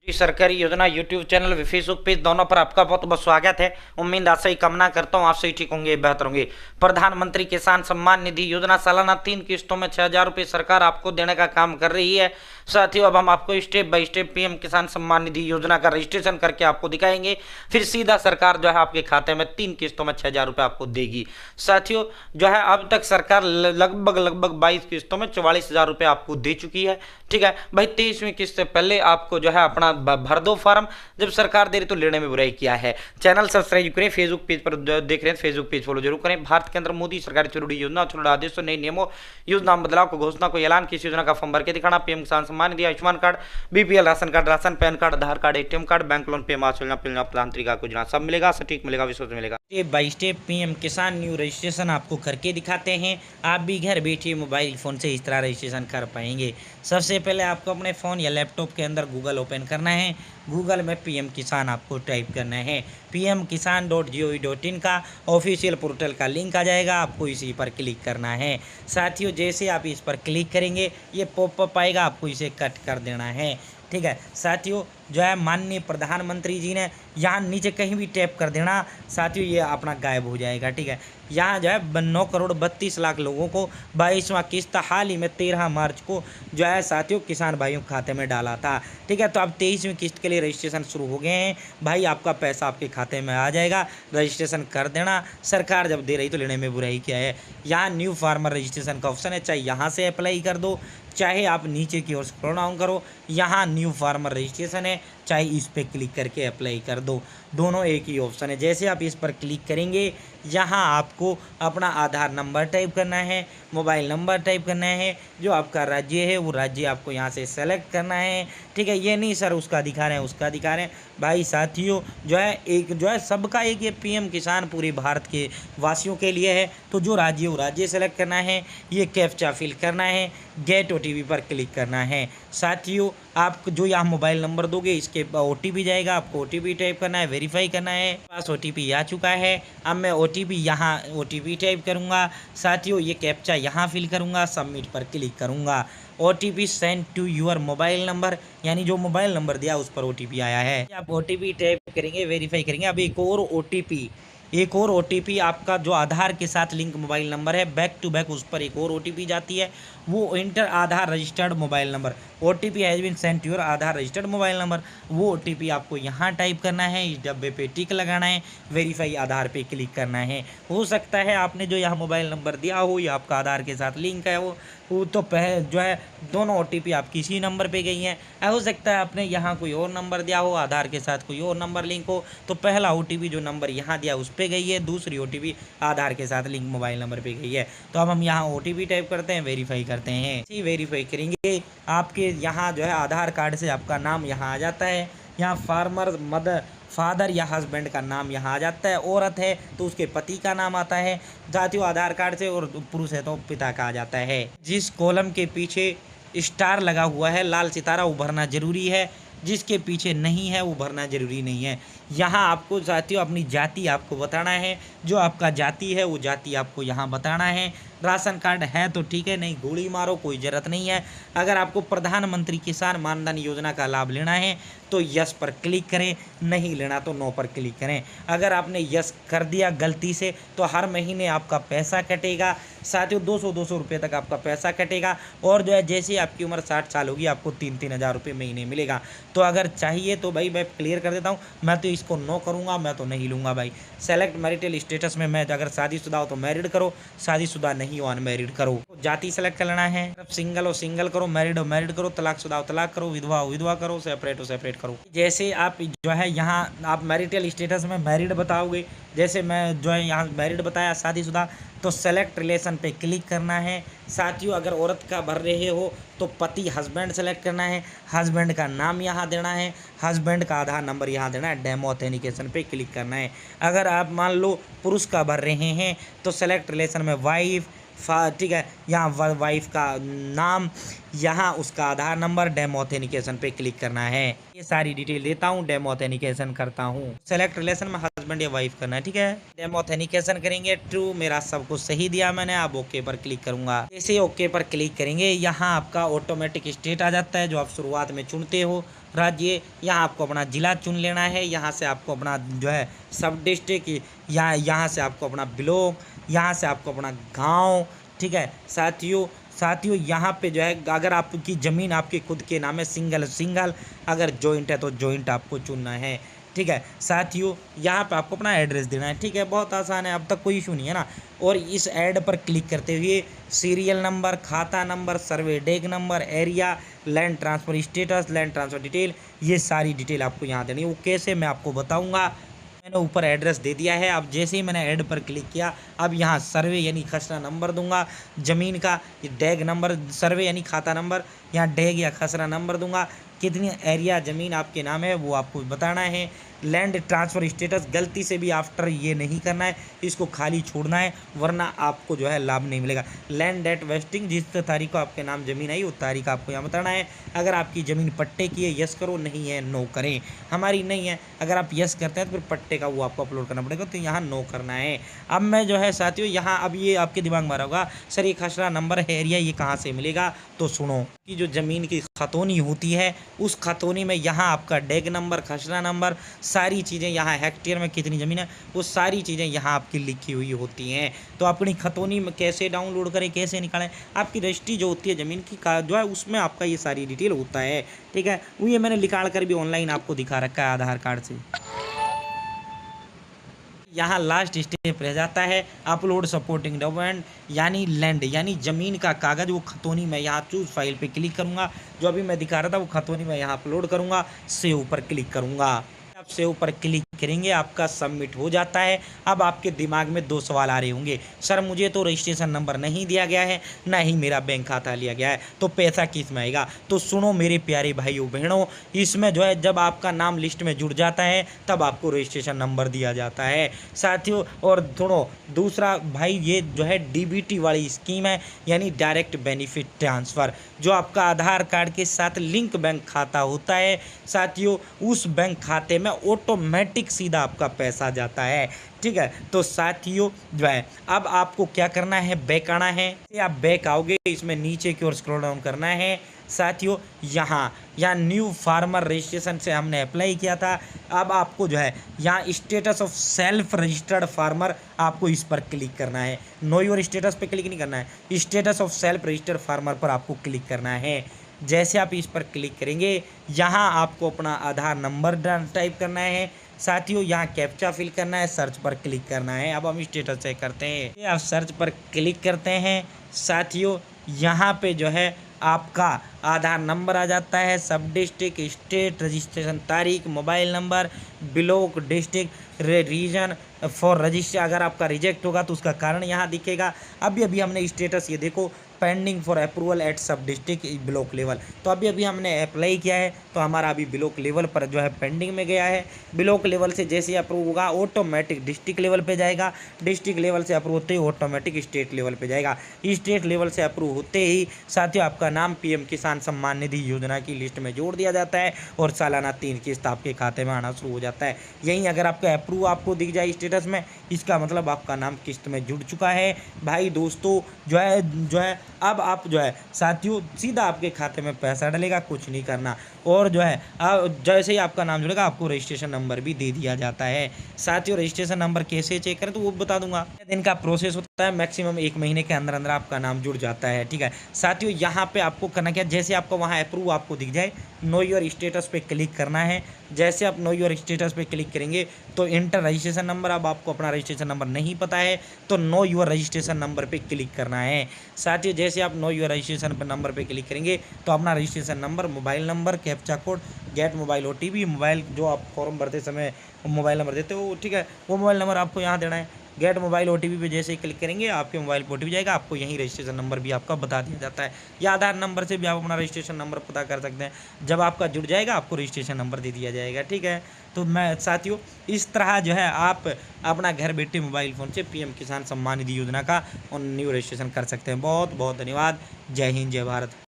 जी, सरकारी योजना YouTube channel Facebook page दोनों पर आपका बहुत बहुत स्वागत है। उम्मीद आशा ही कामना करता हूँ आप सही ठीक होंगे, बेहतर होंगे। प्रधानमंत्री किसान सम्मान निधि योजना सालाना 3 किस्तों में 6,000 रुपये सरकार आपको देने का काम कर रही है। साथियों, अब हम आपको step by step PM Kisan Samman निधि योजना का रजिस्ट्रेशन करके आपको दिखाएंगे। फिर सीधा सरकार जो है आपके खाते में 3 किस्तों में 6,000 रुपये आपको देगी। साथियों, जो है अब तक सरकार लगभग 22 किस्तों में 44,000 रुपये आपको दे चुकी है। ठीक है भाई, 23वीं किस्त से पहले आपको जो है अपना भर दो फॉर्म। जब सरकार दे रही तो लेने में बुराई किया है। चैनल सब्सक्राइब करें, फेसबुक पेज पर देख रहे हैं फेसबुक पेज फॉलो जरूर करें। भारत के अंदर मोदी सरकारी जरूरी योजना, छोटा आदेशों, नए नियमों, योजना बदलाव को घोषणा को ऐलान, किसी योजना का फॉर्म भर के दिखाना, PM Kisan Samman Nidhi, Ayushman card, BPL ration card, ration PAN card, Aadhaar card, ATM card, bank loan पे मास योजना, प्रधानमंत्री का योजना सब मिलेगा, सटीक मिलेगा, विश्वास मिलेगा। स्टेप बाय स्टेप पीएम किसान न्यू रजिस्ट्रेशन आपको करके दिखाते हैं। आप भी घर बैठे मोबाइल फोन से इस तरह रजिस्ट्रेशन कर पाएंगे। सबसे पहले आपको अपने फ़ोन या लैपटॉप के अंदर गूगल ओपन करना है। गूगल में पीएम किसान आपको टाइप करना है। pmkisan.gov.in का ऑफिशियल पोर्टल का लिंक आ जाएगा, आपको इसी पर क्लिक करना है। साथियों, जैसे आप इस पर क्लिक करेंगे ये पॉपअप आएगा, आपको इसे कट कर देना है। ठीक है साथियों, जो है माननीय प्रधानमंत्री जी ने यहाँ नीचे कहीं भी टैप कर देना साथियों, ये अपना गायब हो जाएगा। ठीक है, यहाँ जो है 9,32,00,000 लोगों को 22वां किस्त हाल ही में 13 मार्च को जो है साथियों किसान भाइयों के खाते में डाला था। ठीक है, तो अब 23वीं किस्त के लिए रजिस्ट्रेशन शुरू हो गए हैं। भाई आपका पैसा आपके खाते में आ जाएगा, रजिस्ट्रेशन कर देना। सरकार जब दे रही तो लेने में बुराई क्या है। यहाँ न्यू फार्मर रजिस्ट्रेशन का ऑप्शन है, चाहे यहाँ से अप्लाई कर दो, चाहे आप नीचे की ओर स्क्रॉल डाउन करो, यहाँ न्यू फार्मर रजिस्ट्रेशन है, चाहे इस पर क्लिक करके अप्लाई कर दो। दोनों एक ही ऑप्शन है। जैसे आप इस पर क्लिक करेंगे यहाँ आपको अपना आधार नंबर टाइप करना है, मोबाइल नंबर टाइप करना है, जो आपका राज्य है वो राज्य आपको यहाँ से सेलेक्ट करना है। ठीक है, ये नहीं सर उसका दिखा रहे हैं उसका दिखा रहे हैं। भाई साथियों, जो है एक जो है सबका एक ये पीएम किसान पूरे भारत के वासियों के लिए है। तो जो राज्य वो राज्य सेलेक्ट करना है, ये कैप्चा फिल करना है, गेट ओटीपी पर क्लिक करना है। साथियों, आप जो यहाँ मोबाइल नंबर दोगे इसके ओटीपी जाएगा, आपको ओटीपी टाइप करना है, वेरीफाई करना है। पास ओटीपी आ चुका है, अब मैं ओटीपी यहाँ ओटीपी टाइप करूँगा। साथियों, ये कैप्चा यहाँ फिल करूँगा, सबमिट पर क्लिक करूँगा। OTP send to your mobile number, यानी जो मोबाइल नंबर दिया उस पर ओटीपी आया है। आप ओटीपी टाइप करेंगे, वेरीफाई करेंगे। अब एक और ओटीपी आपका जो आधार के साथ लिंक मोबाइल नंबर है, बैक टू बैक उस पर एक और ओटीपी जाती है, वो enter Aadhaar registered mobile number. OTP has been sent to your Aadhaar registered mobile number, वो ओटीपी आपको यहाँ टाइप करना है, इस डब्बे पे टिक लगाना है, वेरीफाई आधार पे क्लिक करना है। हो सकता है आपने जो यहाँ मोबाइल नंबर दिया हो या आपका आधार के साथ लिंक है वो तो जो है दोनों ओटीपी आपकी इसी नंबर पे गई हैं। हो सकता है आपने यहाँ कोई और नंबर दिया हो, आधार के साथ कोई और नंबर लिंक हो, तो पहला ओटीपी जो नंबर यहाँ दिया उस पर गई है, दूसरी ओटीपी आधार के साथ लिंक मोबाइल नंबर पे गई है। तो अब हम यहाँ ओटीपी टाइप करते हैं, वेरीफाई करते हैं। वेरीफाई करेंगे, आपके यहाँ जो है आधार कार्ड से आपका नाम यहाँ आ जाता है। यहाँ फार्मर मदर फादर या हस्बैंड का नाम यहाँ आ जाता है। औरत है तो उसके पति का नाम आता है साथियों आधार कार्ड से, और पुरुष है तो पिता का आ जाता है। जिस कॉलम के पीछे स्टार लगा हुआ है, लाल सितारा, वो भरना जरूरी है। जिसके पीछे नहीं है वो भरना जरूरी नहीं है। यहाँ आपको साथियों अपनी जाति आपको बताना है, जो आपका जाति है वो जाति आपको यहाँ बताना है। राशन कार्ड है तो ठीक है, नहीं गोली मारो, कोई ज़रूरत नहीं है। अगर आपको प्रधानमंत्री किसान मानधन योजना का लाभ लेना है तो यस पर क्लिक करें, नहीं लेना तो नो पर क्लिक करें। अगर आपने यस कर दिया गलती से तो हर महीने आपका पैसा कटेगा साथियों, 200 रुपये तक आपका पैसा कटेगा। और जो है जैसे आपकी उम्र 60 साल होगी आपको 3-3 हज़ार रुपये महीने मिलेगा। तो अगर चाहिए तो भाई मैं क्लियर कर देता हूँ, मैं तो इसको नो करूँगा, मैं तो नहीं लूँगा भाई। सेलेक्ट मैरिटल स्टेटस में मैं अगर शादीशुदा हो तो मैरिड करो, शादीशुदा नहीं हो अनमैरिड करो। जाति सेलेक्ट कर लेना है, सिंगल हो सिंगल करो, मैरिड हो मैरिड करो, तलाकशुदा हो तलाक करो, विधवा हो विधवा करो, सेपरेट हो सेपरेट करो। जैसे आप जो है यहाँ आप मैरिटल स्टेटस में मैरिड बताओगे, जैसे मैं जो है यहाँ मैरिड बताया शादीशुदा, तो सेलेक्ट रिलेशन पे क्लिक करना है। साथियों, अगर औरत का भर रहे हो तो पति हस्बैंड सेलेक्ट करना है, हस्बैंड का नाम यहाँ देना है, हस्बैंड का आधार नंबर यहाँ देना है, डेमो ऑथेंटिकेशन पे क्लिक करना है। अगर आप मान लो पुरुष का भर रहे हैं तो सेलेक्ट रिलेशन में वाइफ, ठीक है, यहाँ वाइफ का नाम, यहाँ उसका आधार नंबर, डेमो ऑथेंटिकेशन पे क्लिक करना है। ये सारी डिटेल देता हूँ, डेमो ऑथेंटिकेशन करता हूँ। सेलेक्ट रिलेशन में हस्बैंड या वाइफ करना है, ठीक है। डेमो ऑथेंटिकेशन करेंगे, ट्रू मेरा सब कुछ सही दिया मैंने, अब ओके पर क्लिक करूंगा। जैसे ओके पर क्लिक करेंगे यहाँ आपका ऑटोमेटिक स्टेट आ जाता है जो आप शुरुआत में चुनते हो। राज्य, यहाँ आपको अपना ज़िला चुन लेना है। यहाँ से आपको अपना जो है सब डिस्ट्रिक्ट, यहाँ से आपको अपना ब्लॉक, यहाँ से आपको अपना गांव, ठीक है साथियों यहाँ पे जो है अगर आपकी ज़मीन आपके खुद के नाम है सिंगल, अगर जॉइंट है तो जॉइंट आपको चुनना है, ठीक है साथियों। यहाँ पे आपको अपना एड्रेस देना है, ठीक है, बहुत आसान है, अब तक कोई इशू नहीं है ना। और इस ऐड पर क्लिक करते हुए सीरियल नंबर, खाता नंबर, सर्वे डेग number, area, land transfer status, land transfer detail, ये सारी डिटेल आपको यहाँ देनी है। वो कैसे मैं आपको बताऊँगा। मैंने ऊपर एड्रेस दे दिया है। अब जैसे ही मैंने ऐड पर क्लिक किया, अब यहाँ सर्वे यानी खसरा नंबर दूंगा, ज़मीन का डैग नंबर, सर्वे यानी खाता नंबर, यहाँ डैग या खसरा नंबर दूंगा, कितनी एरिया ज़मीन आपके नाम है वो आपको बताना है। लैंड ट्रांसफ़र स्टेटस गलती से भी आफ्टर ये नहीं करना है, इसको खाली छोड़ना है, वरना आपको जो है लाभ नहीं मिलेगा। लैंड डेट वेस्टिंग, जिस तारीख को आपके नाम ज़मीन आई उस तारीख आपको यहाँ बताना है। अगर आपकी ज़मीन पट्टे की है यस करो, नहीं है नो करें। हमारी नहीं है, अगर आप यस करते हैं तो फिर पट्टे का वो आपको अपलोड करना पड़ेगा, तो यहाँ नो करना है। अब मैं जो है साथियों यहाँ अब ये आपके दिमाग में आ रहा होगा सर ये खसरा नंबर है एरिया ये कहाँ से मिलेगा, तो सुनो कि जो ज़मीन की खतौनी होती है उस खतौनी में यहाँ आपका डैग नंबर, खसरा नंबर, सारी चीज़ें यहाँ हेक्टेयर में कितनी ज़मीन है वो सारी चीज़ें यहाँ आपकी लिखी हुई होती हैं। तो अपनी खतौनी में कैसे डाउनलोड करें, कैसे निकालें, आपकी रजिस्ट्री जो होती है ज़मीन की का जो है उसमें आपका ये सारी डिटेल होता है, ठीक है। वो ये मैंने निकाल कर भी ऑनलाइन आपको दिखा रखा है आधार कार्ड से। यहाँ लास्ट स्टेप रह जाता है अपलोड सपोर्टिंग डॉक्यूमेंट यानी लैंड यानी ज़मीन का कागज़, वो खतौनी में यहाँ चूज़ फाइल पे क्लिक करूँगा, जो अभी मैं दिखा रहा था वो खतौनी में यहाँ अपलोड करूँगा, सेव पर क्लिक करूँगा। आप सेव पर क्लिक करेंगे आपका सबमिट हो जाता है। अब आपके दिमाग में दो सवाल आ रहे होंगे, सर मुझे तो रजिस्ट्रेशन नंबर नहीं दिया गया है, ना ही मेरा बैंक खाता लिया गया है, तो पैसा किस में आएगा। तो सुनो मेरे प्यारे भाइयों बहनों, इसमें जो है जब आपका नाम लिस्ट में जुड़ जाता है तब आपको रजिस्ट्रेशन नंबर दिया जाता है साथियों। और सुनो दूसरा भाई, ये जो है डीबीटी वाली स्कीम है यानी डायरेक्ट बेनिफिट ट्रांसफ़र, जो आपका आधार कार्ड के साथ लिंक बैंक खाता होता है साथियों, उस बैंक खाते में ऑटोमेटिक सीधा आपका पैसा जाता है, ठीक है। तो साथियों जो है अब आपको क्या करना है, बैक आना है। आप बैक आओगे, इसमें नीचे की ओर स्क्रॉल डाउन करना है साथियों। यहाँ न्यू फार्मर रजिस्ट्रेशन से हमने अप्लाई किया था। अब आपको जो है यहाँ status of self registered farmer, आपको इस पर क्लिक करना है। नो योर स्टेटस पे क्लिक नहीं करना है, status of self registered farmer पर आपको क्लिक करना है। जैसे आप इस पर क्लिक करेंगे यहाँ आपको अपना आधार नंबर टाइप करना है साथियों, यहाँ कैप्चा फिल करना है, सर्च पर क्लिक करना है। अब हम स्टेटस चेक करते हैं, आप सर्च पर क्लिक करते हैं साथियों, यहाँ पे जो है आपका आधार नंबर आ जाता है, सब डिस्ट्रिक्ट, स्टेट, रजिस्ट्रेशन तारीख, mobile number, block, district, reason for register. अगर आपका रिजेक्ट होगा तो उसका कारण यहाँ दिखेगा। अभी हमने स्टेटस ये देखो पेंडिंग फॉर अप्रूवल एट सब डिस्ट्रिक्ट ब्लॉक लेवल, तो अभी हमने अप्लाई किया है तो हमारा अभी ब्लॉक लेवल पर जो है पेंडिंग में गया है। ब्लॉक लेवल से जैसे ही अप्रूव होगा ऑटोमेटिक डिस्ट्रिक्ट लेवल पे जाएगा, डिस्ट्रिक्ट लेवल से अप्रूव होते ही ऑटोमेटिक स्टेट लेवल पे जाएगा, स्टेट लेवल से अप्रूव होते ही साथियों आपका नाम पीएम किसान सम्मान निधि योजना की लिस्ट में जोड़ दिया जाता है और सालाना 3 किस्त आपके खाते में आना शुरू हो जाता है। यहीं अगर आपका अप्रूव आपको दिख जाए स्टेटस में, इसका मतलब आपका नाम किस्त में जुड़ चुका है। भाई दोस्तों जो है अब आप जो है साथियों सीधा आपके खाते में पैसा डलेगा, कुछ नहीं करना। और जो है जैसे ही आपका नाम जुड़ेगा आपको रजिस्ट्रेशन नंबर भी दे दिया जाता है साथियों। रजिस्ट्रेशन नंबर कैसे चेक करें तो वो बता दूंगा। दिन का प्रोसेस होता है, मैक्सिमम 1 महीने के अंदर अंदर आपका नाम जुड़ जाता है, ठीक है साथियों। यहाँ पे आपको करना क्या, जैसे आपको वहाँ अप्रूव आपको दिख जाए नो योर स्टेटस पे क्लिक करना है। जैसे आप नो योर स्टेटस पे क्लिक करेंगे तो इंटर रजिस्ट्रेशन नंबर, अब आपको अपना रजिस्ट्रेशन नंबर नहीं पता है तो नो योर रजिस्ट्रेशन नंबर पे क्लिक करना है साथियों। जैसे आप नो योर रजिस्ट्रेशन नंबर पे क्लिक करेंगे तो अपना registration number, mobile number, captcha code, get mobile OTP, mobile जो आप फॉर्म भरते समय मोबाइल नंबर देते हो, ठीक है, वो मोबाइल नंबर आपको यहाँ देना है। गेट मोबाइल OTP पे जैसे ही क्लिक करेंगे आपके मोबाइल पर OTP जाएगा, आपको यहीं रजिस्ट्रेशन नंबर भी आपका बता दिया जाता है, या आधार नंबर से भी आप अपना रजिस्ट्रेशन नंबर पता कर सकते हैं। जब आपका जुड़ जाएगा आपको रजिस्ट्रेशन नंबर दे दिया जाएगा, ठीक है। तो मैं साथियों इस तरह जो है आप अपना घर बैठे मोबाइल फ़ोन से पीएम किसान सम्मान निधि योजना का न्यू रजिस्ट्रेशन कर सकते हैं। बहुत बहुत धन्यवाद। जय हिंद, जय भारत।